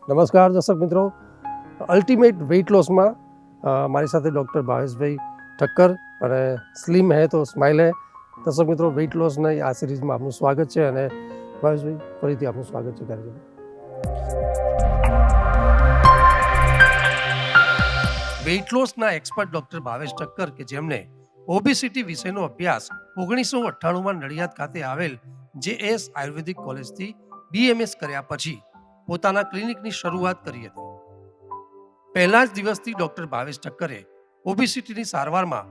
નમસ્કાર દર્શક મિત્રો, અલ્ટિમેટ વેઇટ લોસમાં મારી સાથે ડૉક્ટર ભાવેશભાઈ ઠક્કર અને સ્લિમ હે તો સ્માઇલ હે. દર્શક મિત્રો, વેઇટ લોસના આ સિરીઝમાં આપનું સ્વાગત છે અને ભાવેશભાઈ ફરીથી આપનું સ્વાગત છે કાર્યક્રમમાં. વેઇટ લોસના એક્સપર્ટ ડૉક્ટર ભાવેશ ઠક્કર કે જેમને ઓબેસિટી વિષયનો અભ્યાસ 1998માં નડિયાદ ખાતે આવેલ JS આયુર્વેદિક કોલેજથી BMS કર્યા પછી પોતાના ક્લિનિકની શરૂઆત કરી હતી. પહેલા જ દિવસથી ડૉક્ટર ભાવેશ ઠક્કરે ઓબેસિટીની સારવારમાં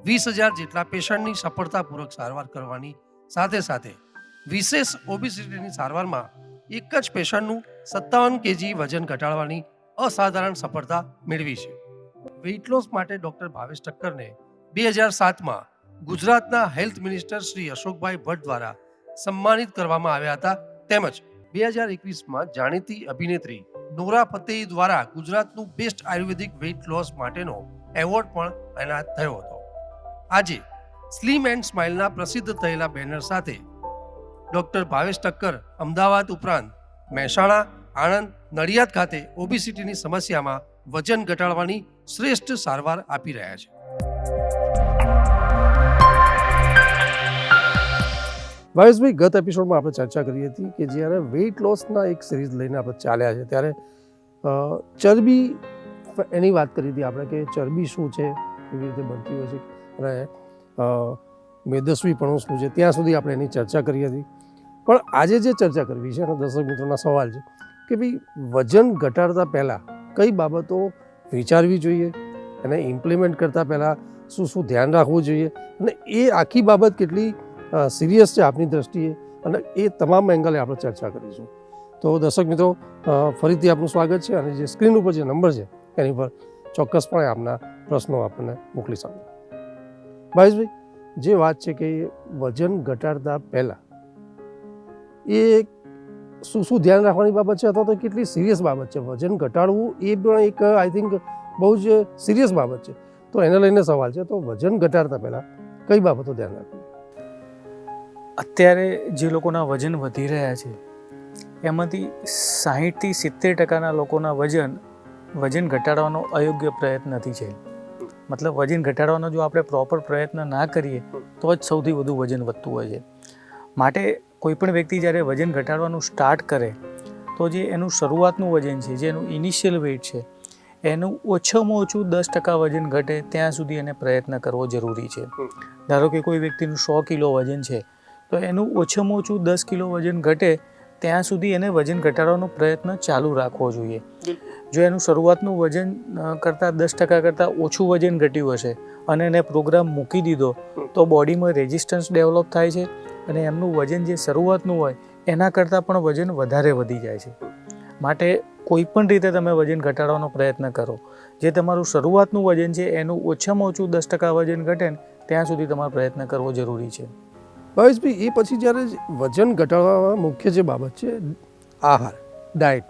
20,000 જેટલા પેશન્ટની સફળતાપૂર્વક સારવાર કરવાની સાથે સાથે વિશેષ ઓબેસિટીની સારવારમાં એક જ પેશન્ટનું 57 kg વજન ઘટાડવાની અસાધારણ સફળતા મેળવી છે. વેઇટ લોસ માટે ડૉક્ટર ભાવેશ ઠક્કરને 2007માં ગુજરાતના હેલ્થ મિનિસ્ટર શ્રી અશોકભાઈ ભટ્ટ દ્વારા સન્માનિત કરવામાં આવ્યા હતા. તેમજ 2021માં જાણીતી અભિનેત્રી નોરા ફતેહી દ્વારા ગુજરાતનું બેસ્ટ આયુર્વેદિક વેઇટ લોસ માટેનો એવોર્ડ પણ એનાયત થયો હતો. આજે સ્લિમ એન્ડ સ્માઇલના પ્રસિદ્ધ થયેલા બેનર સાથે ડૉક્ટર ભાવેશ ઠક્કર અમદાવાદ ઉપરાંત મહેસાણા, આણંદ, નડિયાદ ખાતે ઓબેસિટીની સમસ્યામાં વજન ઘટાડવાની શ્રેષ્ઠ સારવાર આપી રહ્યા છે. ભાવેશભાઈ, ગત એપિસોડમાં આપણે ચર્ચા કરી હતી કે જ્યારે વેઇટ લોસના એક સિરીઝ લઈને આપણે ચાલ્યા છે ત્યારે ચરબી એની વાત કરી હતી આપણે કે ચરબી શું છે, કેવી રીતે બનતી હોય છે અને મેદસ્વીપણું શું છે, ત્યાં સુધી આપણે એની ચર્ચા કરી હતી. પણ આજે જે ચર્ચા કરવી છે અને દર્શક મિત્રોના સવાલ છે કે ભાઈ વજન ઘટાડતા પહેલાં કઈ બાબતો વિચારવી જોઈએ, એને ઇમ્પ્લિમેન્ટ કરતાં પહેલાં શું શું ધ્યાન રાખવું જોઈએ અને એ આખી બાબત કેટલી સિરિયસ છે આપની દ્રષ્ટિએ, અને એ તમામ એંગલે આપણે ચર્ચા કરીશું. તો દર્શક મિત્રો, ફરીથી આપનું સ્વાગત છે અને જે સ્ક્રીન ઉપર જે નંબર છે એની પર ચોક્કસપણે આપના પ્રશ્નો આપણને મોકલી શકો. ભાવેશભાઈ, જે વાત છે કે વજન ઘટાડતા પહેલાં એ શું શું ધ્યાન રાખવાની બાબત છે અથવા તો કેટલી સિરિયસ બાબત છે? વજન ઘટાડવું એ પણ એક આઈ થિંક બહુ જ સિરિયસ બાબત છે, તો એને લઈને સવાલ છે. તો વજન ઘટાડતા પહેલાં કઈ બાબતો ધ્યાન રાખવી? અત્યારે જે લોકોના વજન વધી રહ્યા છે એમાંથી 60થી 70% લોકોના વજન ઘટાડવાનો અયોગ્ય પ્રયત્નથી છે. મતલબ વજન ઘટાડવાનો જો આપણે પ્રોપર પ્રયત્ન ના કરીએ તો જ સૌથી વધુ વજન વધતું હોય છે. માટે કોઈપણ વ્યક્તિ જ્યારે વજન ઘટાડવાનું સ્ટાર્ટ કરે તો જે એનું શરૂઆતનું વજન છે, જે એનું ઇનિશિયલ વેઇટ છે, એનું ઓછામાં ઓછું 10% વજન ઘટે ત્યાં સુધી એને પ્રયત્ન કરવો જરૂરી છે. ધારો કે કોઈ વ્યક્તિનું 100 કિલો વજન છે તો એનું ઓછામાં ઓછું 10 કિલો વજન ઘટે ત્યાં સુધી એને વજન ઘટાડવાનો પ્રયત્ન ચાલુ રાખવો જોઈએ. જો એનું શરૂઆતનું વજન કરતાં 10% કરતાં ઓછું વજન ઘટ્યું હશે અને એને પ્રોગ્રામ મૂકી દીધો તો બોડીમાં રેઝિસ્ટન્સ ડેવલપ થાય છે અને એમનું વજન જે શરૂઆતનું હોય એના કરતાં પણ વજન વધારે વધી જાય છે. માટે કોઈ પણ રીતે તમે વજન ઘટાડવાનો પ્રયત્ન કરો. જે તમારું શરૂઆતનું વજન છે એનું ઓછામાં ઓછું 10% વજન ઘટે ને ત્યાં સુધી તમારે પ્રયત્ન કરવો જરૂરી છે. ભાવેશભાઈ, એ પછી જ્યારે વજન ઘટાડવામાં મુખ્ય જે બાબત છે આહાર, ડાયટ,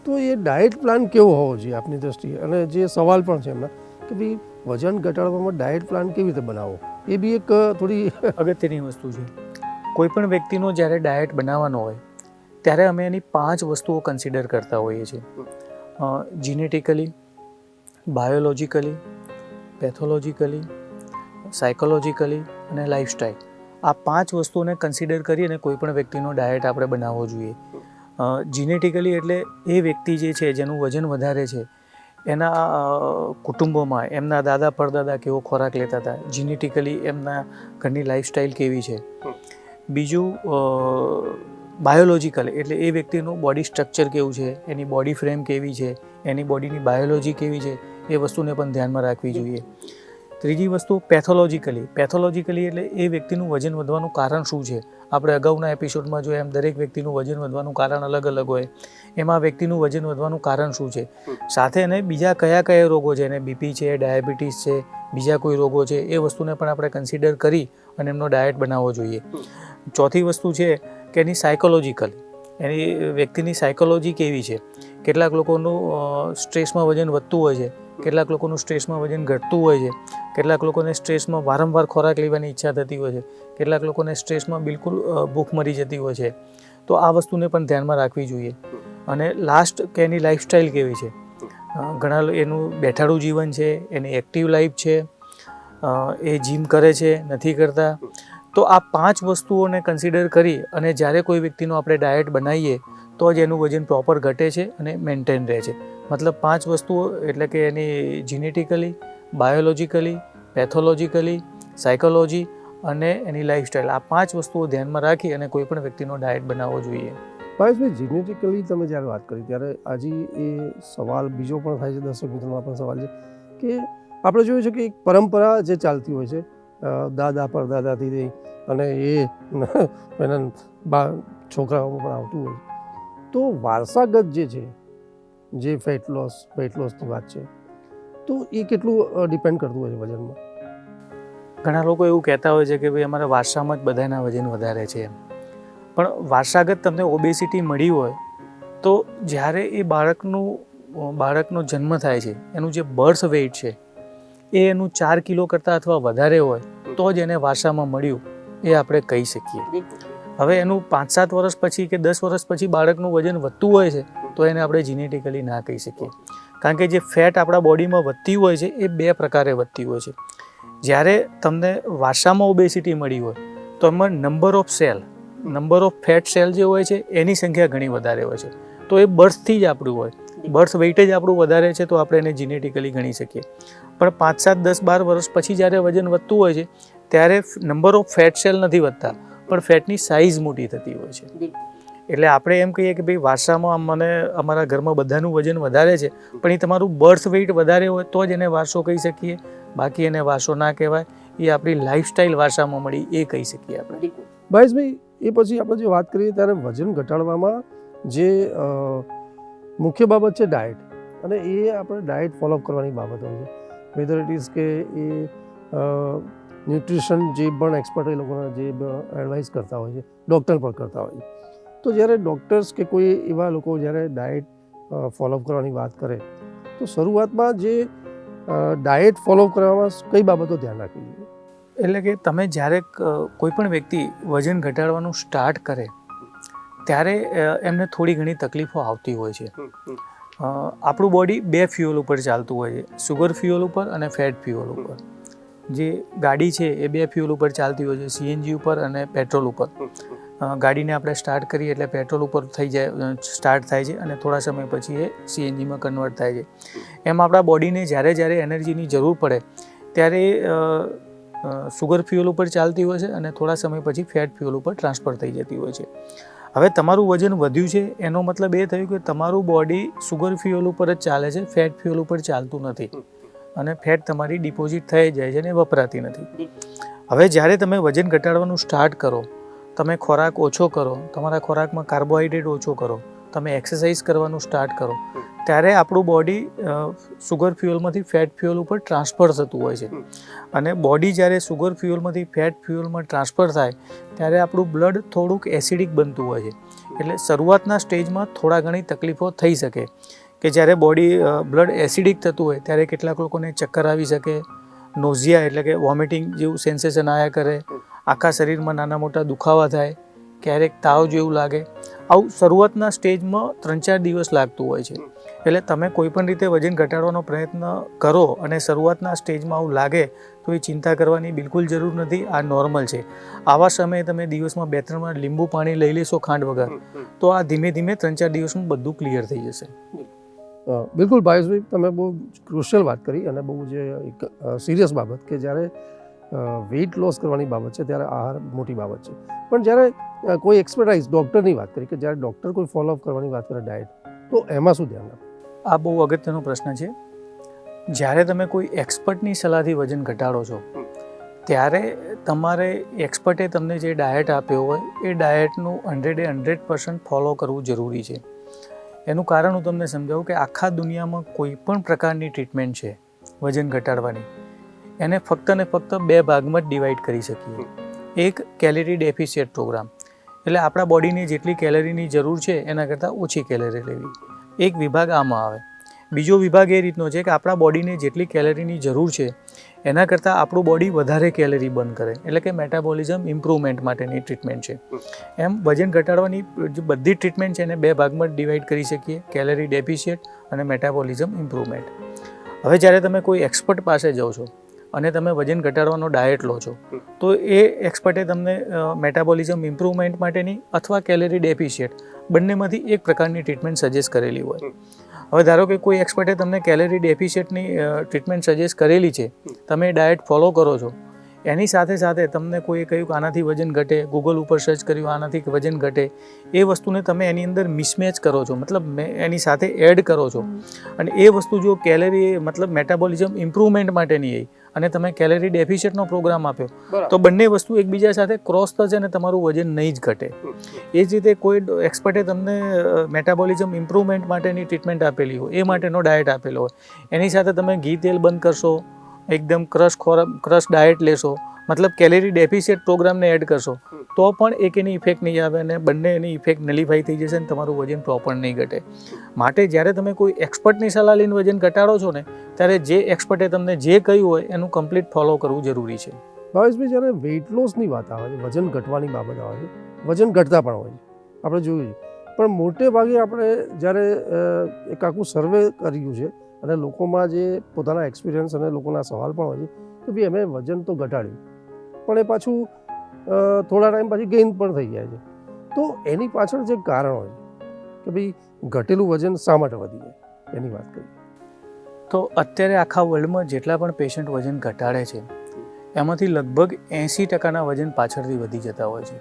તો એ ડાયટ પ્લાન કેવો હોવો જોઈએ આપની દ્રષ્ટિએ? અને જે સવાલ પણ છે એમના કે ભાઈ વજન ઘટાડવામાં ડાયટ પ્લાન કેવી રીતે બનાવવો, એ બી એક થોડી અગત્યની વસ્તુ છે. કોઈ પણ વ્યક્તિનો જ્યારે ડાયટ બનાવવાનો હોય ત્યારે અમે એની 5 વસ્તુઓ કન્સિડર કરતા હોઈએ છીએ. જીનેટિકલી, બાયોલોજિકલી, પેથોલોજિકલી, સાયકોલોજિકલી અને લાઇફસ્ટાઇલ. આ 5 વસ્તુઓને કન્સિડર કરીને કોઈ પણ વ્યક્તિનો ડાયટ આપણે બનાવવો જોઈએ. જીનેટિકલી એટલે એ વ્યક્તિ જે છે જેનું વજન વધારે છે એના કુટુંબોમાં એમના દાદા પરદાદા કેવો ખોરાક લેતા હતા, જીનેટિકલી એમના ઘરની લાઇફસ્ટાઇલ કેવી છે. બીજું બાયોલોજિકલ એટલે એ વ્યક્તિનું બોડી સ્ટ્રક્ચર કેવું છે, એની બોડી ફ્રેમ કેવી છે, એની બોડીની બાયોલોજી કેવી છે, એ વસ્તુને પણ ધ્યાનમાં રાખવી જોઈએ. ત્રીજી વસ્તુ પેથોલોજિકલી એટલે એ વ્યક્તિનું વજન વધવાનું કારણ શું છે. આપણે અગાઉના એપિસોડમાં જોયા એમ દરેક વ્યક્તિનું વજન વધવાનું કારણ અલગ અલગ હોય. એમાં વ્યક્તિનું વજન વધવાનું કારણ શું છે, સાથે એને બીજા કયા રોગો છે, એને બીપી છે, ડાયાબિટીસ છે, બીજા કોઈ રોગો છે, એ વસ્તુને પણ આપણે કન્સિડર કરી અને એમનો ડાયટ બનાવવો જોઈએ. ચોથી વસ્તુ છે કે એની સાયકોલોજિકલ, એની વ્યક્તિની સાયકોલોજી કેવી છે. કેટલાક લોકોનું સ્ટ્રેસમાં વજન વધતું હોય છે, કેટલાક લોકોનું સ્ટ્રેસમાં વજન ઘટતું હોય છે, કેટલાક લોકોને સ્ટ્રેસમાં વારંવાર ખોરાક લેવાની ઈચ્છા થતી હોય છે, કેટલાક લોકોને સ્ટ્રેસમાં બિલકુલ ભૂખ મરી જતી હોય છે. તો આ વસ્તુને પણ ધ્યાનમાં રાખવી જોઈએ. અને લાસ્ટ કે એની લાઈફસ્ટાઈલ કેવી છે. એનું બેઠાડું જીવન છે, એની એક્ટિવ લાઈફ છે, એ જીમ કરે છે નથી કરતા. તો આ 5 વસ્તુઓને કન્સિડર કરી અને જ્યારે કોઈ વ્યક્તિનો આપણે ડાયટ બનાવીએ તો જ એનું વજન પ્રોપર ઘટે છે અને મેન્ટેન રહે છે. મતલબ 5 વસ્તુઓ એટલે કે એની જીનેટિકલી, બાયોલોજીકલી, પેથોલોજીકલી, સાયકોલોજી અને એની લાઈફસ્ટાઈલ, આ 5 વસ્તુઓ ધ્યાનમાં રાખી અને કોઈ પણ વ્યક્તિનો ડાયટ બનાવવો જોઈએ. ભાવેશભાઈ, જીનેટિકલી તમે જ્યારે વાત કરી ત્યારે આજે એ સવાલ બીજો પણ થાય છે, દર્શક મિત્રોનો પણ સવાલ છે કે આપણે જોયું છે કે એક પરંપરા જે ચાલતી હોય છે દાદા પરદાદાથી રહી અને એ એના છોકરાઓમાં પણ આવતું હોય છે, તો વારસાગત જે છે, જે વેટ લોસની વાત છે, તો એ કેટલું ડિપેન્ડ કરતું હોય છે વજનમાં? ઘણા લોકો એવું કહેતા હોય છે કે ભાઈ અમારા વારસામાં જ બધાના વજન વધારે છે એમ. પણ વારસાગત તમને ઓબેસિટી મળી હોય તો જ્યારે એ બાળકનો જન્મ થાય છે, એનું જે બર્થ વેઇટ છે એ એનું 4 કિલો કરતાં અથવા વધારે હોય તો જ એને વારસામાં મળ્યું એ આપણે કહી શકીએ. હવે એનું 5-7 વર્ષ પછી કે 10 વર્ષ પછી બાળકનું વજન વધતું હોય છે તો એને આપણે જીનેટિકલી ના કહી શકીએ. કારણ કે જે ફેટ આપણા બોડીમાં વધતી હોય છે એ 2 પ્રકારે વધતી હોય છે. જ્યારે તમને વારસામાં ઓબેસિટી મળી હોય તો એમાં નંબર ઓફ ફેટ સેલ જે હોય છે એની સંખ્યા ઘણી વધારે હોય છે. તો એ બર્થથી જ આપણું હોય, બર્થ વેઇટ જ આપણું વધારે છે તો આપણે એને જીનેટિકલી ગણી શકીએ. પણ 5, 7, 10, 12 વર્ષ પછી જ્યારે વજન વધતું હોય છે ત્યારે નંબર ઓફ ફેટ સેલ નથી વધતા પણ ફેટની સાઇઝ મોટી થતી હોય છે. એટલે આપણે એમ કહીએ કે ભાઈ વારસામાં મને અમારા ઘરમાં બધાનું વજન વધારે છે પણ એ તમારું બર્થ વેઇટ વધારે હોય તો જ એને વારસો કહી શકીએ, બાકી એને વારસો ના કહેવાય. એ આપણી લાઈફસ્ટાઈલ વારસામાં મળી એ કહી શકીએ આપણે. ભાવેશભાઈ, એ પછી આપણે જે વાત કરીએ ત્યારે વજન ઘટાડવામાં જે મુખ્ય બાબત છે ડાયટ, અને એ આપણે ડાયટ ફોલોઅપ કરવાની બાબત હોય છે. વેધર ઇટ ઇઝ કે એ ન્યુટ્રિશન જે પણ એક્સપર્ટ એ લોકોના જે એડવાઇસ કરતા હોય છે, ડૉક્ટર પણ કરતા હોય છે. તો જ્યારે ડૉક્ટર્સ કે કોઈ એવા લોકો જ્યારે ડાયટ ફોલોઅપ કરવાની વાત કરે તો શરૂઆતમાં જે ડાયટ ફોલોઅપ કરવામાં કઈ બાબતો ધ્યાન રાખવી જોઈએ? એટલે કે તમે જ્યારે કોઈ પણ વ્યક્તિ વજન ઘટાડવાનું સ્ટાર્ટ કરે ત્યારે એમને થોડી ઘણી તકલીફો આવતી હોય છે. આપણું બોડી 2 ફ્યુઅલ ઉપર ચાલતું હોય છે, સુગર ફ્યુઅલ ઉપર અને ફેટ ફ્યુઅલ ઉપર. જે ગાડી છે એ 2 ફ્યુઅલ ઉપર ચાલતી હોય છે, CNG ઉપર અને પેટ્રોલ ઉપર. ગાડીને આપણે સ્ટાર્ટ કરીએ એટલે પેટ્રોલ ઉપર સ્ટાર્ટ થાય છે અને થોડા સમય પછી એ CNGમાં કન્વર્ટ થાય છે. એમ આપણા બોડીને જ્યારે એનર્જીની જરૂર પડે ત્યારે સુગર ફ્યુઅલ ઉપર ચાલતી હોય છે અને થોડા સમય પછી ફેટ ફ્યુઅલ ઉપર ટ્રાન્સફર થઈ જતી હોય છે. હવે તમારું વજન વધ્યું છે એનો મતલબ એ થયું કે તમારું બોડી સુગર ફ્યુઅલ ઉપર જ ચાલે છે, ફેટ ફ્યુઅલ ઉપર ચાલતું નથી અને ફેટ તમારી ડિપોઝિટ થઈ જાય છે અને વપરાતી નથી. હવે જ્યારે તમે વજન ઘટાડવાનું સ્ટાર્ટ કરો, તમે ખોરાક ઓછો કરો, તમારા ખોરાકમાં કાર્બોહાઈડ્રેટ ઓછો કરો, તમે એક્સરસાઇઝ કરવાનું સ્ટાર્ટ કરો, ત્યારે આપણું બોડી સુગર ફ્યુઅલમાંથી ફેટ ફ્યુઅલ ઉપર ટ્રાન્સફર થતું હોય છે. અને બોડી જ્યારે સુગર ફ્યુઅલમાંથી ફેટ ફ્યુઅલમાં ટ્રાન્સફર થાય ત્યારે આપણું બ્લડ થોડુંક એસિડિક બનતું હોય છે. એટલે શરૂઆતના સ્ટેજમાં થોડા ઘણી તકલીફો થઈ શકે કે જ્યારે બ્લડ એસિડિક થતું હોય ત્યારે કેટલાક લોકોને ચક્કર આવી શકે, નોઝિયા એટલે કે વોમિટિંગ જેવું સેન્સેશન આવ્યા કરે, આખા શરીરમાં નાના મોટા દુખાવા થાય, ક્યારેક તાવ જેવું લાગે. આવું શરૂઆતના સ્ટેજમાં 3-4 દિવસ લાગતું હોય છે. એટલે તમે કોઈ પણ રીતે વજન ઘટાડવાનો પ્રયત્ન કરો અને શરૂઆતના સ્ટેજમાં આવું લાગે તો એ ચિંતા કરવાની બિલકુલ જરૂર નથી, આ નોર્મલ છે. આવા સમયે તમે દિવસમાં 2-3 વાર લીંબુ પાણી લઈ લેશો ખાંડ વગર તો આ ધીમે ધીમે 3-4 દિવસમાં બધું ક્લિયર થઈ જશે. બિલકુલ ભાવેશભાઈ, તમે બહુ ક્રુશિયલ વાત કરી અને બહુ જે એક સિરિયસ બાબત કે જ્યારે વેઇટ લોસ કરવાની બાબત છે ત્યારે આહાર મોટી બાબત છે. પણ જ્યારે કોઈ એક્સપર્ટાઇઝ ડૉક્ટરની વાત કરી કે જ્યારે ડૉક્ટર કોઈ ફોલોઅપ કરવાની વાત કરે ડાયટ, તો એમાં શું ધ્યાન રાખવું? આ બહુ અગત્યનો પ્રશ્ન છે. જ્યારે તમે કોઈ એક્સપર્ટની સલાહથી વજન ઘટાડો છો ત્યારે તમારે એક્સપર્ટે તમને જે ડાયટ આપ્યો હોય એ ડાયટનું 100% ફોલો કરવું જરૂરી છે. એનું કારણ હું તમને સમજાવું કે આખા દુનિયામાં કોઈ પણ પ્રકારની ટ્રીટમેન્ટ છે વજન ઘટાડવાની, એને ફક્ત ને ફક્ત 2 ભાગમાં જ ડિવાઈડ કરી શકીએ. એક કેલરી ડેફિશિયટ પ્રોગ્રામ, એટલે આપણા બોડીને જેટલી કેલરીની જરૂર છે એના કરતાં ઓછી કેલરી લેવી. એક વિભાગ આમાં આવે. બીજો વિભાગ એ રીતનો છે કે આપણા બોડીને જેટલી કેલરીની જરૂર છે એના કરતાં આપણું બોડી વધારે કેલરી બર્ન કરે, એટલે કે મેટાબોલિઝમ ઇમ્પ્રુવમેન્ટ માટેની ટ્રીટમેન્ટ છે. એમ વજન ઘટાડવાની જે બધી ટ્રીટમેન્ટ છે એને બે ભાગમાં ડિવાઈડ કરી શકીએ, કેલરી ડેફિશિયટ અને મેટાબોલિઝમ ઇમ્પ્રુવમેન્ટ. હવે જ્યારે તમે કોઈ એક્સપર્ટ પાસે જાઓ છો અને તમે વજન ઘટાડવાનો ડાયટ લો છો તો એ એક્સપર્ટે તમને મેટાબોલિઝમ ઇમ્પ્રુવમેન્ટ માટેની અથવા કેલરી ડેફિશિયટ બંનેમાંથી એક પ્રકારની ટ્રીટમેન્ટ સજેસ્ટ કરેલી હોય. હવે ધારો કે કોઈ એક્સપર્ટે તમને કેલરી ડેફિશિયટની ટ્રીટમેન્ટ સજેસ્ટ કરેલી છે, તમે ડાયટ ફોલો કરો છો, એની સાથે સાથે તમને કોઈએ કહ્યું કે આનાથી વજન ઘટે, ગૂગલ ઉપર સર્ચ કર્યું આનાથી વજન ઘટે, એ વસ્તુને તમે એની અંદર મિસમેચ કરો છો, મતલબ એની સાથે એડ કરો છો, અને એ વસ્તુ જો કેલરી મતલબ મેટાબોલિઝમ ઇમ્પ્રુવમેન્ટ માટેની આવી અને તમે કેલરી ડેફિશિયટનો પ્રોગ્રામ આપ્યો તો બંને વસ્તુ એકબીજા સાથે ક્રોસ થશે અને તમારું વજન નહીં જ ઘટે. એ જ રીતે કોઈ એક્સપર્ટે તમને મેટાબોલિઝમ ઇમ્પ્રુવમેન્ટ માટેની ટ્રીટમેન્ટ આપેલી હોય, એ માટેનો ડાયટ આપેલો હોય, એની સાથે તમે ઘી તેલ બંધ કરશો, એકદમ ક્રશ ડાયટ લેશો, મતલબ કેલરી ડેફિશિયટ પ્રોગ્રામને એડ કરશો તો પણ એક એની ઇફેક્ટ નહીં આવે અને બંને એની ઇફેક્ટ નલિફાઈ થઈ જશે અને તમારું વજન પ્રોપર નહીં ઘટે. માટે જ્યારે તમે કોઈ એક્સપર્ટની સલાહ લઈને વજન ઘટાડો છો ને ત્યારે જે એક્સપર્ટે તમને જે કહ્યું હોય એનું કમ્પ્લીટ ફોલો કરવું જરૂરી છે. ભાવેશભાઈ, જ્યારે વેઇટ લોસની વાત આવે છે, વજન ઘટવાની બાબત આવે છે, વજન ઘટતા પણ હોય છે, આપણે જોયું છે, પણ મોટે ભાગે આપણે જ્યારે એક આખું સર્વે કર્યું છે અને લોકોમાં જે પોતાના એક્સપિરિયન્સ અને લોકોના સવાલ પણ હોય છે કે ભાઈ અમે વજન તો ઘટાડ્યું પણ એ પાછું થોડા ટાઈમ પછી ગેઇન પણ થઈ જાય છે, તો એની પાછળ જે કારણ હોય કે ભાઈ ઘટેલું વજન શા માટે વધી જાય એની વાત કરીએ તો અત્યારે આખા વર્લ્ડમાં જેટલા પણ પેશન્ટ વજન ઘટાડે છે એમાંથી લગભગ 80% વજન પાછળથી વધી જતા હોય છે,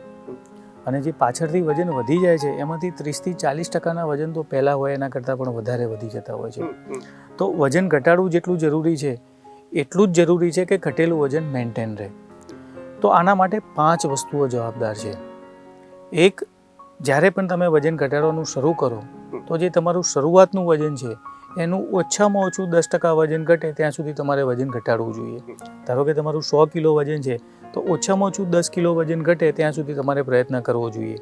અને જે પાછળથી વજન વધી જાય છે એમાંથી 30 થી 40% વજન તો પહેલાં હોય એના કરતાં પણ વધારે વધી જતા હોય છે. તો વજન ઘટાડવું જેટલું જરૂરી છે એટલું જ જરૂરી છે કે ઘટેલું વજન મેન્ટેન રહે. તો આના માટે 5 વસ્તુઓ જવાબદાર છે. એક, જ્યારે પણ તમે વજન ઘટાડવાનું શરૂ કરો તો જે તમારું શરૂઆતનું વજન છે એનું ઓછામાં ઓછું 10% વજન ઘટે ત્યાં સુધી તમારે વજન ઘટાડવું જોઈએ. ધારો કે તમારું 100 કિલો વજન છે તો ઓછામાં ઓછું 10 કિલો વજન ઘટે ત્યાં સુધી તમારે પ્રયત્ન કરવો જોઈએ.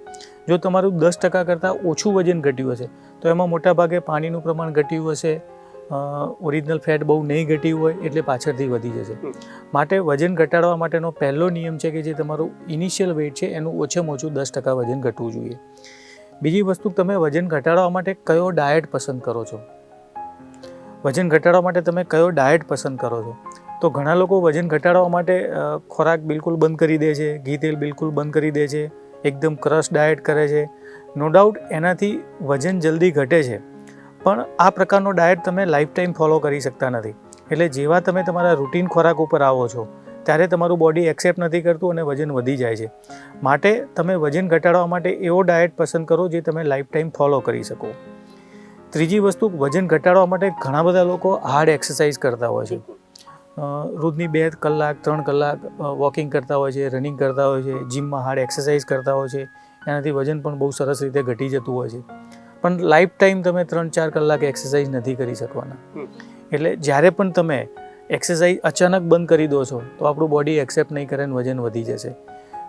જો તમારું 10% કરતાં ઓછું વજન ઘટ્યું હશે તો એમાં મોટાભાગે પાણીનું પ્રમાણ ઘટ્યું હશે, ઓરિજિનલ ફેટ બહુ નહીં ઘટ્યું હોય એટલે પાછળથી વધી જશે. માટે વજન ઘટાડવા માટેનો પહેલો નિયમ છે કે જે તમારું ઇનિશિયલ વેઇટ છે એનું ઓછામાં ઓછું 10% વજન ઘટવું જોઈએ. બીજી વસ્તુ, તમે વજન ઘટાડવા માટે કયો ડાયટ પસંદ કરો છો. વજન ઘટાડવા માટે તમે કયો ડાયટ પસંદ કરો છો તો ઘણા લોકો વજન ઘટાડવા માટે ખોરાક બિલકુલ બંધ કરી દે છે, ઘી તેલ બિલકુલ બંધ કરી દે છે, એકદમ ક્રશ ડાયટ કરે છે. નો ડાઉટ એનાથી વજન જલ્દી ઘટે છે, પણ આ પ્રકારનો ડાયટ તમે લાઈફ ટાઈમ ફોલો કરી શકતા નથી. એટલે જેવા તમે તમારા રૂટીન ખોરાક ઉપર આવો છો ત્યારે તમારું બોડી એક્સેપ્ટ નથી કરતું અને વજન વધી જાય છે. માટે તમે વજન ઘટાડવા માટે એવો ડાયટ પસંદ કરો જે તમે લાઈફ ટાઈમ ફોલો કરી શકો. ત્રીજી વસ્તુ, વજન ઘટાડવા માટે ઘણા બધા લોકો હાર્ડ એક્સરસાઇઝ કરતા હોય છે. રોજની 2 કલાક 3 કલાક વોકિંગ કરતા હોય છે, રનિંગ કરતા હોય છે, જિમમાં હાર્ડ એક્સરસાઇઝ કરતા હોય છે, એનાથી વજન પણ બહુ સરસ રીતે ઘટી જતું હોય છે. પણ લાઈફ ટાઈમ તમે 3-4 કલાક એક્સરસાઇઝ નથી કરી શકવાના. એટલે જ્યારે પણ તમે એક્સરસાઇઝ અચાનક બંધ કરી દો છો તો આપણું બોડી એક્સેપ્ટ નહીં કરે અને વજન વધી જશે.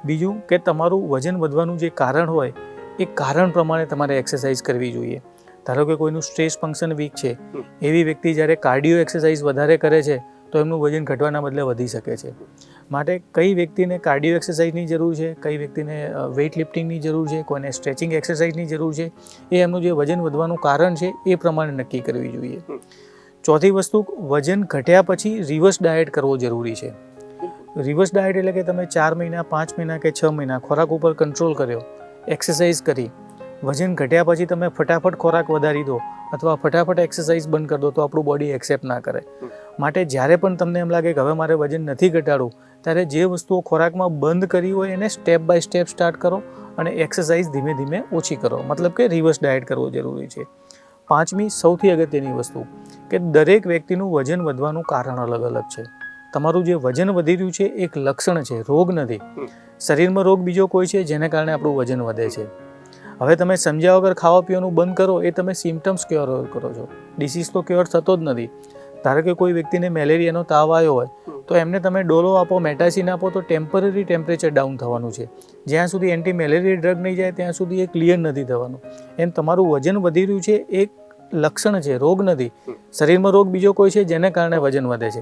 બીજું કે તમારું વજન વધવાનું જે કારણ હોય એ કારણ પ્રમાણે તમારે એક્સરસાઇઝ કરવી જોઈએ. ધારો કે કોઈનું સ્ટ્રેસ ફંક્શન વીક છે, એવી વ્યક્તિ જ્યારે કાર્ડિયો એક્સરસાઇઝ વધારે કરે છે તો એમનું વજન ઘટવાના બદલે વધી શકે છે. માટે કઈ વ્યક્તિને કાર્ડિયો એક્સરસાઇઝની જરૂર છે, કઈ વ્યક્તિને વેઇટ લિફ્ટિંગની જરૂર છે, કોઈને સ્ટ્રેચિંગ એક્સરસાઇઝની જરૂર છે, એ એમનું જે વજન વધવાનું કારણ છે એ પ્રમાણે નક્કી કરવી જોઈએ. ચોથી વસ્તુ, વજન ઘટ્યા પછી રિવર્સ ડાયટ કરવો જરૂરી છે. રિવર્સ ડાયટ એટલે કે તમે 4 મહિના 5 મહિના કે 6 મહિના ખોરાક ઉપર કંટ્રોલ કર્યો, એક્સરસાઇઝ કરી, વજન ઘટ્યા પછી તમે ફટાફટ ખોરાક વધારી દો અથવા ફટાફટ એક્સરસાઇઝ બંધ કરી દો તો આપણું બોડી એક્સેપ્ટ ના કરે. માટે જ્યારે પણ તમને એમ લાગે કે હવે મારે વજન નથી ઘટાડવું ત્યારે જે વસ્તુઓ ખોરાકમાં બંધ કરી હોય એને સ્ટેપ બાય સ્ટેપ સ્ટાર્ટ કરો અને એક્સરસાઇઝ ધીમે ધીમે ઓછી કરો, મતલબ કે રિવર્સ ડાયટ કરવો જરૂરી છે. 5મી સૌથી અગત્યની વસ્તુ કે દરેક વ્યક્તિનું વજન વધવાનું કારણ અલગ અલગ છે. તમારું જે વજન વધી રહ્યું છે એક લક્ષણ છે, રોગ નથી. શરીરમાં રોગ બીજો કોઈ છે જેને કારણે આપણું વજન વધે છે. હવે તમે સમજ્યા વગર ખાવા પીવાનું બંધ કરો એ તમે સિમ્ટમ્સ ક્યોર કરો છો, ડિસીઝ તો ક્યોર થતો જ નથી. ધારો કે કોઈ વ્યક્તિને મેલેરિયાનો તાવ આવ્યો હોય તો એમને તમે ડોલો આપો, મેટાસિન આપો તો ટેમ્પરરી ટેમ્પરેચર ડાઉન થવાનું છે. જ્યાં સુધી એન્ટી મેલેરિયા ડ્રગ નહીં જાય ત્યાં સુધી એ ક્લિયર નથી થવાનું. એમ તમારું વજન વધી રહ્યું છે એક લક્ષણ છે, રોગ નથી. શરીરમાં રોગ બીજો કોઈ છે જેને કારણે વજન વધે છે.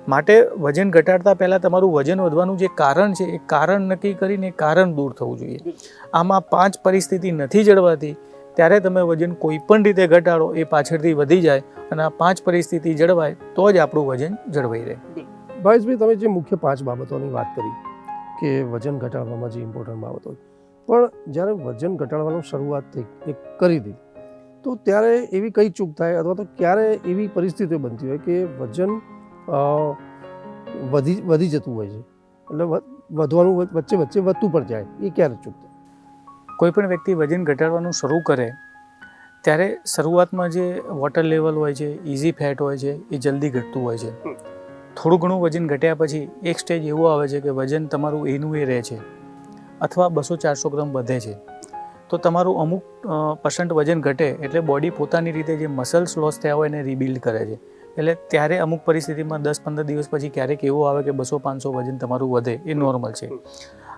માટે વજન ઘટાડતા પહેલાં તમારું વજન વધવાનું જે કારણ છે એ કારણ નક્કી કરીને એ કારણ દૂર થવું જોઈએ. આમાં 5 પરિસ્થિતિ નથી જળવાતી ત્યારે તમે વજન કોઈ પણ રીતે ઘટાડો એ પાછળથી વધી જાય અને આ 5 પરિસ્થિતિ જળવાય તો જ આપણું વજન જળવાઈ રહે. ભાવેશભાઈ, તમે જે મુખ્ય 5 બાબતોની વાત કરી કે વજન ઘટાડવામાં જે ઇમ્પોર્ટન્ટ બાબતો, પણ જ્યારે વજન ઘટાડવાનું શરૂઆત કરી દીધી તો ત્યારે એવી કઈ ચૂક થાય અથવા તો ક્યારે એવી પરિસ્થિતિઓ બનતી હોય કે વજન વધી જતું હોય છે, એટલે વધવાનું વચ્ચે વધતું પણ જાય, એ ક્યારે ચૂક થાય? કોઈ પણ વ્યક્તિ વજન ઘટાડવાનું શરૂ કરે ત્યારે શરૂઆતમાં જે વોટર લેવલ હોય છે, ઇઝી ફેટ હોય છે, એ જલ્દી ઘટતું હોય છે. થોડું ઘણું વજન ઘટ્યા પછી એક સ્ટેજ એવો આવે છે કે વજન તમારું એનું એ રહે છે અથવા 200-400 ગ્રામ વધે છે. તો તમારું અમુક % વજન ઘટે એટલે બોડી પોતાની રીતે જે મસલ્સ લોસ થયા હોય એને રિબિલ્ડ કરે છે. એટલે ત્યારે અમુક પરિસ્થિતિમાં 10-15 દિવસ પછી ક્યારેક એવું આવે કે 200-500 વજન તમારું વધે, એ નોર્મલ છે.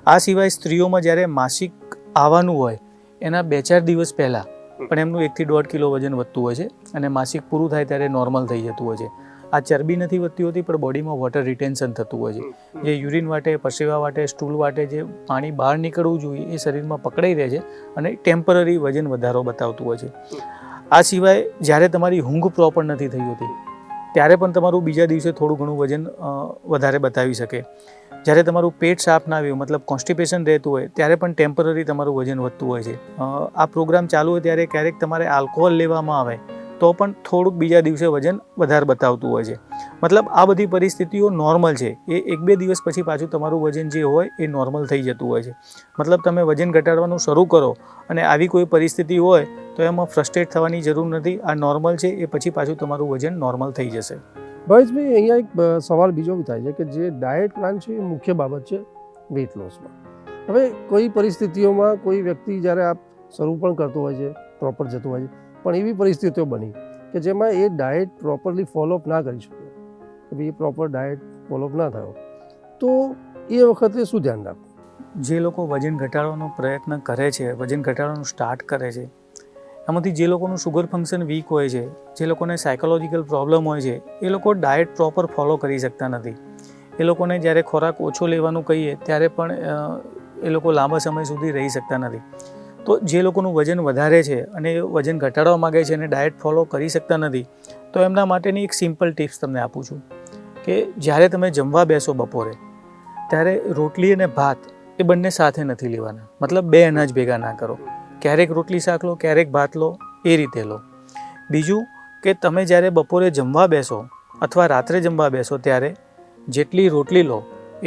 આ સિવાય સ્ત્રીઓમાં જ્યારે માસિક આવવાનું હોય એના 2-4 દિવસ પહેલાં પણ એમનું 1 થી 1.5 કિલો વજન વધતું હોય છે અને માસિક પૂરું થાય ત્યારે નોર્મલ થઈ જતું હોય છે. આ ચરબી નથી વધતી હોતી પણ બોડીમાં વોટર રિટેન્શન થતું હોય છે. જે યુરિન વાટે, પરસેવા વાટે, સ્ટૂલ વાટે જે પાણી બહાર નીકળવું જોઈએ એ શરીરમાં પકડાઈ રહે છે અને ટેમ્પરરી વજન વધારો બતાવતું હોય છે. આ સિવાય જ્યારે તમારી ઊંઘ પ્રોપર નથી થઈ હોતી ત્યારે પણ તમારું બીજા દિવસે થોડું ઘણું વજન વધારે બતાવી શકે. જ્યારે તમારું પેટ સાફ ના આવ્યું મતલબ કોન્સ્ટિપેશન રહેતું હોય ત્યારે પણ ટેમ્પરરી તમારું વજન વધતું હોય છે. આ પ્રોગ્રામ ચાલુ હોય ત્યારે ક્યારેક તમારે આલ્કોહોલ લેવામાં આવે તો પણ થોડુંક બીજા દિવસે વજન વધારે બતાવતું હોય છે. મતલબ આ બધી પરિસ્થિતિઓ નોર્મલ છે. એ 1-2 દિવસ પછી પાછું તમારું વજન જે હોય એ નોર્મલ થઈ જતું હોય છે. મતલબ તમે વજન ઘટાડવાનું શરૂ કરો અને આવી કોઈ પરિસ્થિતિ હોય તો એમાં ફ્રસ્ટ્રેટ થવાની જરૂર નથી. આ નોર્મલ છે, એ પછી પાછું તમારું વજન નોર્મલ થઈ જશે. ભાવેશભાઈ, અહીંયા એક સવાલ બીજો બી થાય છે કે જે ડાયટ પ્લાન છે એ મુખ્ય બાબત છે વેઇટ લોસમાં. હવે કોઈ પરિસ્થિતિઓમાં કોઈ વ્યક્તિ જ્યારે આ શરૂ પણ કરતો હોય છે, પ્રોપર જતો હોય છે, પણ એવી પરિસ્થિતિઓ બની કે જેમાં એ ડાયટ પ્રોપરલી ફોલોઅપ ના કરી શકે, કે ભાઈ એ પ્રોપર ડાયટ ફોલોઅપ ના થયો, તો એ વખતે શું ધ્યાન રાખવું? જે લોકો વજન ઘટાડવાનો પ્રયત્ન કરે છે, વજન ઘટાડવાનું સ્ટાર્ટ કરે છે, એમાંથી જે લોકોનું શુગર ફંક્શન વીક હોય છે, જે લોકોને સાયકોલોજીકલ પ્રોબ્લેમ હોય છે, એ લોકો ડાયટ પ્રોપર ફોલો કરી શકતા નથી. એ લોકોને જ્યારે ખોરાક ઓછો લેવાનું કહીએ ત્યારે પણ એ લોકો લાંબા સમય સુધી રહી શકતા નથી. તો જે લોકોનું વજન વધારે છે અને એ વજન ઘટાડવા માગે છે અને ડાયટ ફોલો કરી શકતા નથી, તો એમના માટેની એક સિમ્પલ ટિપ્સ તમને આપું છું કે જ્યારે તમે જમવા બેસો બપોરે ત્યારે રોટલી અને ભાત એ બંને સાથે નથી લેવાના. મતલબ 2 અનાજ ભેગા ના કરો. ક્યારેક રોટલી શાક લો, ક્યારેક ભાત લો, એ રીતે લો. બીજું કે તમે જ્યારે બપોરે જમવા બેસો અથવા રાત્રે જમવા બેસો ત્યારે જેટલી રોટલી લો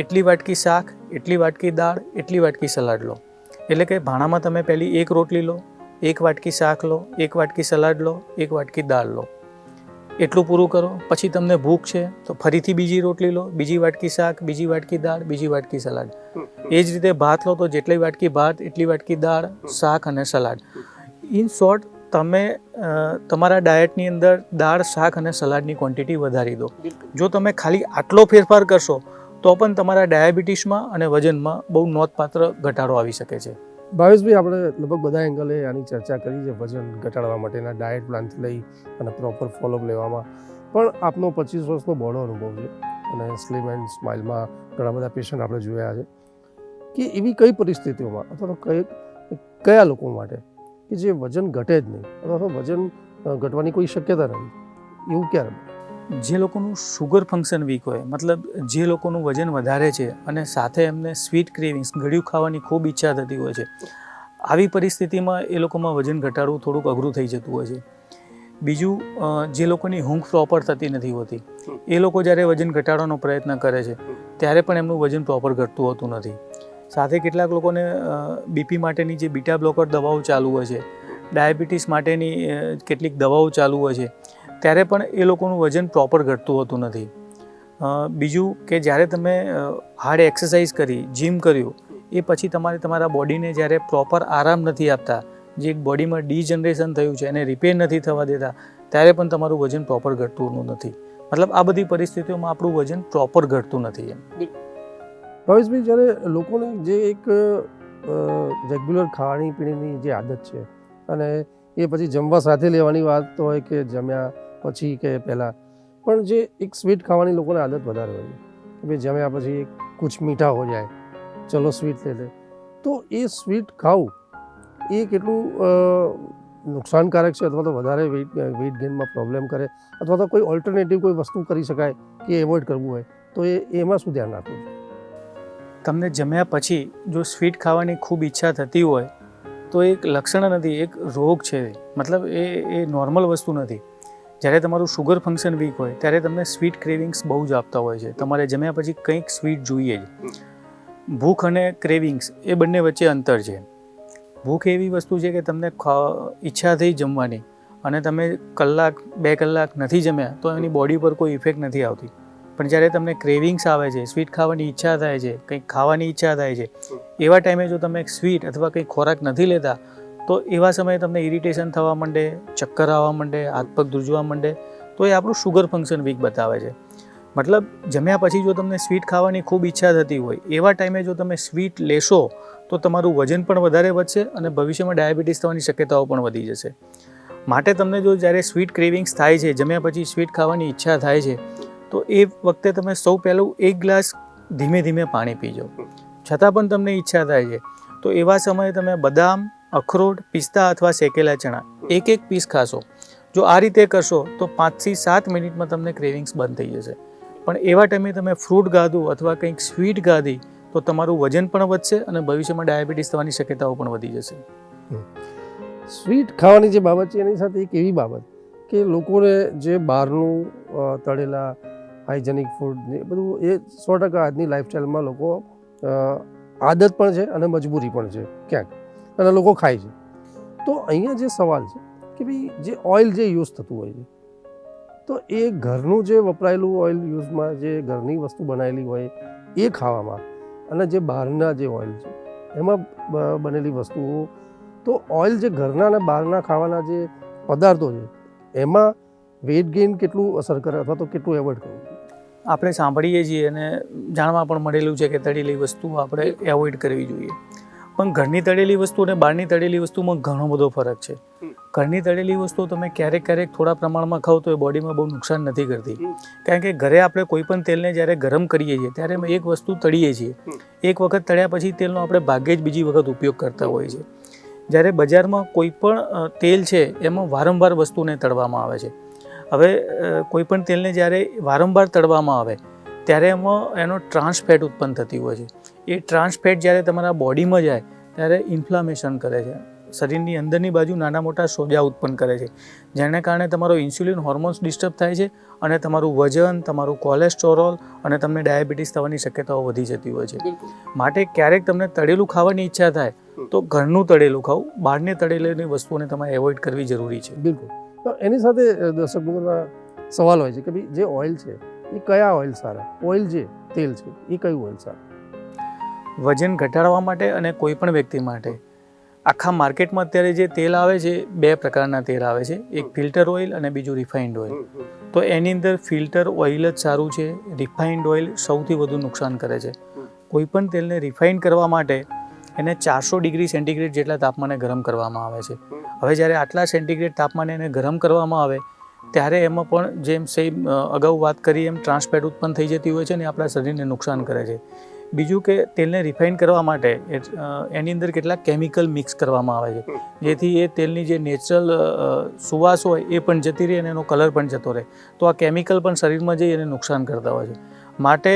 એટલી વાટકી શાક, એટલી વાટકી દાળ, એટલી વાટકી સલાડ લો. એટલે કે ભાણામાં તમે પહેલી 1 રોટલી લો, 1 વાટકી શાક લો, 1 વાટકી સલાડ લો, 1 વાટકી દાળ લો. એટલું પૂરું કરો. પછી તમને ભૂખ છે તો ફરીથી બીજી રોટલી લો, બીજી વાટકી શાક, બીજી વાટકી દાળ, બીજી વાટકી સલાડ. એ જ રીતે ભાત લો તો જેટલી વાટકી ભાત એટલી વાટકી દાળ, શાક અને સલાડ. ઇન શોર્ટ તમે તમારા ડાયટની અંદર દાળ, શાક અને સલાડની ક્વોન્ટિટી વધારી દો. જો તમે ખાલી આટલો ફેરફાર કરશો તો પણ તમારા ડાયાબિટીસમાં અને વજનમાં બહુ નોંધપાત્ર ઘટાડો આવી શકે છે. ભાવેશભાઈ, આપણે લગભગ બધા એંગલે આની ચર્ચા કરી છે વજન ઘટાડવા માટેના ડાયટ પ્લાનથી લઈ અને પ્રોપર ફોલોઅપ લેવામાં. પણ આપનો 25 વર્ષનો બહોળો અનુભવ છે અને સ્લિમ એન્ડ સ્માઇલમાં ઘણા બધા પેશન્ટ આપણે જોયા છે કે એવી કઈ પરિસ્થિતિઓમાં અથવા તો કયા લોકો માટે કે જે વજન ઘટે જ નહીં અથવા તો વજન ઘટવાની કોઈ શક્યતા નથી, એવું ક્યારે? જે લોકોનું શુગર ફંક્શન વીક હોય, મતલબ જે લોકોનું વજન વધારે છે અને સાથે એમને સ્વીટ ક્રેવિંગ્સ, ગળ્યું ખાવાની ખૂબ ઈચ્છા થતી હોય છે, આવી પરિસ્થિતિમાં એ લોકોમાં વજન ઘટાડવું થોડુંક અઘરું થઈ જતું હોય છે. બીજું, જે લોકોની ઊંઘ પ્રોપર થતી નથી હોતી એ લોકો જ્યારે વજન ઘટાડવાનો પ્રયત્ન કરે છે ત્યારે પણ એમનું વજન પ્રોપર ઘટતું હોતું નથી. સાથે કેટલાક લોકોને બીપી માટેની જે બીટા બ્લોકર દવાઓ ચાલુ હોય છે, ડાયાબિટીસ માટેની કેટલીક દવાઓ ચાલુ હોય છે, ત્યારે પણ એ લોકોનું વજન પ્રોપર ઘટતું હોતું નથી. બીજું કે જ્યારે તમે હાર્ડ એક્સરસાઇઝ કરી, જીમ કર્યું, એ પછી તમારા બોડીને જ્યારે પ્રોપર આરામ નથી આપતા, જે બોડીમાં ડીજનરેશન થયું છે એને રિપેર નથી થવા દેતા, ત્યારે પણ તમારું વજન પ્રોપર ઘટતું નથી. મતલબ આ બધી પરિસ્થિતિઓમાં આપણું વજન પ્રોપર ઘટતું નથી. એમ ભાવેશભાઈ, જ્યારે લોકોને જે એક રેગ્યુલર ખાણી પીણીની જે આદત છે અને એ પછી જમવા સાથે લેવાની વાત હોય કે જમ્યા પછી કે પહેલાં, પણ જે એક સ્વીટ ખાવાની લોકોને આદત વધારે હોય છે કે ભાઈ જમ્યા પછી કુછ મીઠા હો જાય, ચલો સ્વીટ લે લે. તો એ સ્વીટ ખાવું એ કેટલું નુકસાનકારક છે, અથવા તો વધારે વેઇટ ગેઇનમાં પ્રોબ્લેમ કરે, અથવા તો કોઈ ઓલ્ટરનેટિવ કોઈ વસ્તુ કરી શકાય કે એવોઇડ કરવું હોય તો એમાં શું ધ્યાન રાખવું? તમને જમ્યા પછી જો સ્વીટ ખાવાની ખૂબ ઈચ્છા થતી હોય તો એક લક્ષણ નથી, એક રોગ છે. મતલબ એ નોર્મલ વસ્તુ નથી. જ્યારે તમારું શુગર ફંક્શન વીક હોય ત્યારે તમને સ્વીટ ક્રેવિંગ્સ બહુ જ આપતા હોય છે. તમારે જમ્યા પછી કંઈક સ્વીટ જોઈએ જ. ભૂખ અને ક્રેવિંગ્સ એ બંને વચ્ચે અંતર છે. ભૂખ એવી વસ્તુ છે કે તમને ઈચ્છા થઈ જમવાની અને તમે કલાક 2 કલાક નથી જમ્યા તો એની બોડી પર કોઈ ઇફેક્ટ નથી આવતી. પણ જ્યારે તમને ક્રેવિંગ્સ આવે છે, સ્વીટ ખાવાની ઈચ્છા થાય છે, કંઈક ખાવાની ઈચ્છા થાય છે, એવા ટાઈમે જો તમે સ્વીટ અથવા કંઈક ખોરાક નથી લેતા તો એવા સમયે તમને ઇરિટેશન થવા માંડે, ચક્કર આવવા માંડે, હાથ પગ ધ્રુજવા માંડે, તો એ આપણું શુગર ફંક્શન વીક બતાવે છે. મતલબ જમ્યા પછી જો તમને સ્વીટ ખાવાની ખૂબ ઈચ્છા થતી હોય એવા ટાઈમે જો તમે સ્વીટ લેશો તો તમારું વજન પણ વધારે વધશે અને ભવિષ્યમાં ડાયાબિટીસ થવાની શક્યતાઓ પણ વધી જશે. માટે તમને જો જ્યારે સ્વીટ ક્રેવિંગ્સ થાય છે, જમ્યા પછી સ્વીટ ખાવાની ઈચ્છા થાય છે, તો એ વખતે તમે સૌ પહેલું 1 ગ્લાસ ધીમે ધીમે પાણી પીજો. છતાં પણ તમને ઈચ્છા થાય છે તો એવા સમયે તમે બદામ, અખરોટ, પિસ્તા અથવા શેકેલા ચણા એક પીસ ખાશો. જો આ રીતે કરશો તો 5 થી 7 મિનિટમાં તમને ક્રેવિંગ્સ બંધ થઈ જશે. પણ એવા ટાઈમે તમે ફ્રૂટ ગાધું અથવા કંઈક સ્વીટ ગાધી તો તમારું વજન પણ વધશે અને ભવિષ્યમાં ડાયાબિટીસ થવાની શક્યતાઓ પણ વધી જશે. સ્વીટ ખાવાની જે બાબત છે એની સાથે એક એવી બાબત કે લોકોને જે બહારનું તળેલા હાઇજેનિક ફૂડ એ બધું એ 100% આજની લાઈફસ્ટાઈલમાં લોકો આદત પણ છે અને મજબૂરી પણ છે ક્યાંક, અને લોકો ખાય છે. તો અહીંયા જે સવાલ છે કે ભાઈ જે ઓઇલ જે યુઝ થતું હોય છે તો એ ઘરનું જે વપરાયેલું ઓઇલ યુઝમાં જે ઘરની વસ્તુ બનાવેલી હોય એ ખાવામાં અને જે બહારના જે ઓઇલ છે એમાં બનેલી વસ્તુઓ, તો ઓઇલ જે ઘરના અને બહારના ખાવાના જે પદાર્થો છે એમાં વેઇટ ગેઇન કેટલું અસર કરે અથવા તો કેટલું એવોઇડ કરવું? આપણે સાંભળીએ છીએ અને જાણવા પણ મળેલું છે કે તળેલી વસ્તુઓ આપણે એવોઇડ કરવી જોઈએ. પણ ઘરની તળેલી વસ્તુ અને બહારની તળેલી વસ્તુમાં ઘણો બધો ફરક છે. ઘરની તળેલી વસ્તુ તમે ક્યારેક થોડા પ્રમાણમાં ખાઓ તો એ બોડીમાં બહુ નુકસાન નથી કરતી. કારણ કે ઘરે આપણે કોઈ પણ તેલને જ્યારે ગરમ કરીએ છીએ ત્યારે અમે એક વસ્તુ તળીએ છીએ. એક વખત તળ્યા પછી તેલનો આપણે ભાગ્યે જ બીજી વખત ઉપયોગ કરતા હોઈએ છીએ. જ્યારે બજારમાં કોઈ પણ તેલ છે એમાં વારંવાર વસ્તુને તળવામાં આવે છે. હવે કોઈ પણ તેલને જ્યારે વારંવાર તળવામાં આવે ત્યારે એમાં એનો ટ્રાન્સ ફેટ ઉત્પન્ન થતી હોય છે. એ ટ્રાન્સ ફેટ જ્યારે તમારા બોડીમાં જાય ત્યારે ઇન્ફ્લામેશન કરે છે. શરીરની અંદરની બાજુ નાના મોટા સોજા ઉત્પન્ન કરે છે, જેને કારણે તમારો ઇન્સ્યુલિન હોર્મોન્સ ડિસ્ટર્બ થાય છે અને તમારું વજન, તમારું કોલેસ્ટ્રોલ અને તમને ડાયાબિટીસ થવાની શક્યતાઓ વધી જતી હોય છે. માટે ક્યારેક તમને તળેલું ખાવાની ઈચ્છા થાય તો ઘરનું તળેલું ખાવું, બહારની તળેલી વસ્તુઓને તમારે એવોઇડ કરવી જરૂરી છે. બિલકુલ. એની સાથે દર્શક મિત્રોના સવાલ હોય છે કે ભાઈ જે ઓઇલ છે એ કયા ઓઇલ સારા, ઓઇલ જે તેલ છે એ કયું ઓઇલ સારું? વજન ઘટાડવા માટે અને કોઈ પણ વ્યક્તિ માટે આખા માર્કેટમાં અત્યારે જે તેલ આવે છે 2 પ્રકારના તેલ આવે છે, એક ફિલ્ટર ઓઇલ અને બીજું રિફાઇન્ડ ઓઇલ. તો એની અંદર ફિલ્ટર ઓઇલ જ સારું છે, રિફાઇન્ડ ઓઇલ સૌથી વધુ નુકસાન કરે છે. કોઈ પણ તેલને રિફાઇન કરવા માટે એને 400 ડિગ્રી સેન્ટીગ્રેડ જેટલા તાપમાને ગરમ કરવામાં આવે છે. હવે જ્યારે આટલા સેન્ટીગ્રેડ તાપમાને એને ગરમ કરવામાં આવે ત્યારે એમાં પણ જેમ સેમ અગાઉ વાત કરી એમ ટ્રાન્સફેટ ઉત્પન્ન થઈ જતી હોય છે અને આપણા શરીરને નુકસાન કરે છે. બીજું કે તેલને રિફાઇન કરવા માટે એની અંદર કેટલાક કેમિકલ મિક્સ કરવામાં આવે છે, જેથી એ તેલની જે નેચરલ સુવાસ હોય એ પણ જતી રહે અને એનો કલર પણ જતો રહે. તો આ કેમિકલ પણ શરીરમાં જઈ અને નુકસાન કરતા હોય છે. માટે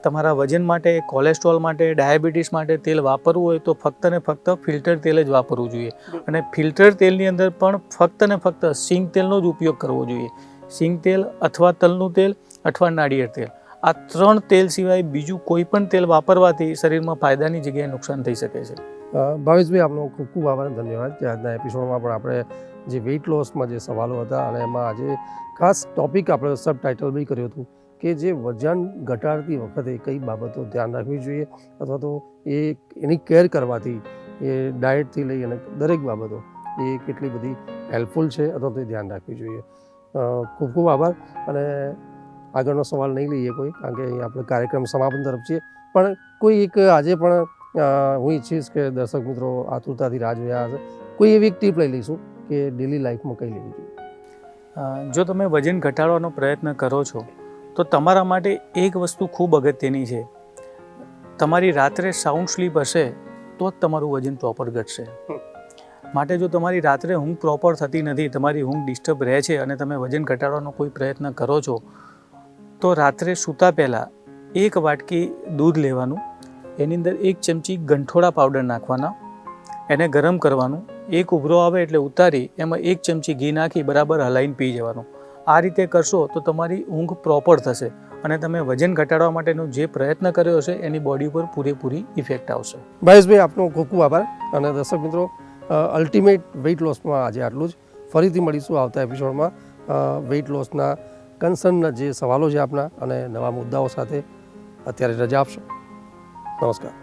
તમારા વજન માટે, કોલેસ્ટ્રોલ માટે, ડાયાબિટીસ માટે તેલ વાપરવું હોય તો ફક્ત ને ફક્ત ફિલ્ટર તેલ જ વાપરવું જોઈએ. અને ફિલ્ટર તેલની અંદર પણ ફક્ત ને ફક્ત સિંગ તેલનો જ ઉપયોગ કરવો જોઈએ. સિંગ તેલ અથવા તલનું તેલ અથવા નાળિયેર તેલ, આ 3 તેલ સિવાય બીજું કોઈ પણ તેલ વાપરવાથી શરીરમાં ફાયદાની જગ્યાએ નુકસાન થઈ શકે છે. ભાવેશભાઈ, આપનો ખૂબ ખૂબ આભાર, ધન્યવાદ કે આજના એપિસોડમાં પણ આપણે જે વેઇટ લોસમાં જે સવાલો હતા અને એમાં આજે ખાસ ટોપિક આપણે સબ ટાઇટલ બી કર્યું હતું કે જે વજન ઘટાડતી વખતે કઈ બાબતો ધ્યાન રાખવી જોઈએ અથવા તો એની કેર કરવાથી એ ડાયટથી લઈ અને દરેક બાબતો એ કેટલી બધી હેલ્પફુલ છે અથવા તો એ ધ્યાન રાખવી જોઈએ. ખૂબ ખૂબ આભાર. અને આગળનો સવાલ નહીં લઈએ કોઈ, કારણ કે અહીં આપણે કાર્યક્રમ સમાપન તરફ છીએ, પણ કોઈ એક આજે પણ હું ઈચ્છીશ કે દર્શક મિત્રો આતુરતાથી રાહ જોયા હશે, કોઈ એવી એક ટીપ લઈ લઈશું કે ડેલી લાઈફમાં કઈ લેવી જોઈએ? જો તમે વજન ઘટાડવાનો પ્રયત્ન કરો છો તો તમારા માટે એક વસ્તુ ખૂબ અગત્યની છે. તમારી રાત્રે સાઉન્ડ સ્લીપ હશે તો જ તમારું વજન પ્રોપર ઘટશે. માટે જો તમારી રાત્રે ઊંઘ પ્રોપર થતી નથી, તમારી ઊંઘ ડિસ્ટર્બ રહે છે અને તમે વજન ઘટાડવાનો કોઈ પ્રયત્ન કરો છો તો રાત્રે સૂતા પહેલાં 1 વાટકી દૂધ લેવાનું, એની અંદર 1 ચમચી ગંઠોડા પાવડર નાખવાના, એને ગરમ કરવાનું, એક ઉભરો આવે એટલે ઉતારી એમાં 1 ચમચી ઘી નાખી બરાબર હલાઈને પી જવાનું. આ રીતે કરશો તો તમારી ઊંઘ પ્રોપર થશે અને તમે વજન ઘટાડવા માટેનો જે પ્રયત્ન કર્યો હશે એની બોડી પર પૂરેપૂરી ઇફેક્ટ આવશે. ભાવેશભાઈ, આપનો ખૂબ ખૂબ આભાર. અને દર્શક મિત્રો, અલ્ટિમેટ વેઇટ લોસમાં આજે આટલું જ. ફરીથી મળીશું આવતા એપિસોડમાં વેઇટ લોસના કન્સર્નના જે સવાલો છે આપના અને નવા મુદ્દાઓ સાથે. અત્યારે રજા આપશો. નમસ્કાર.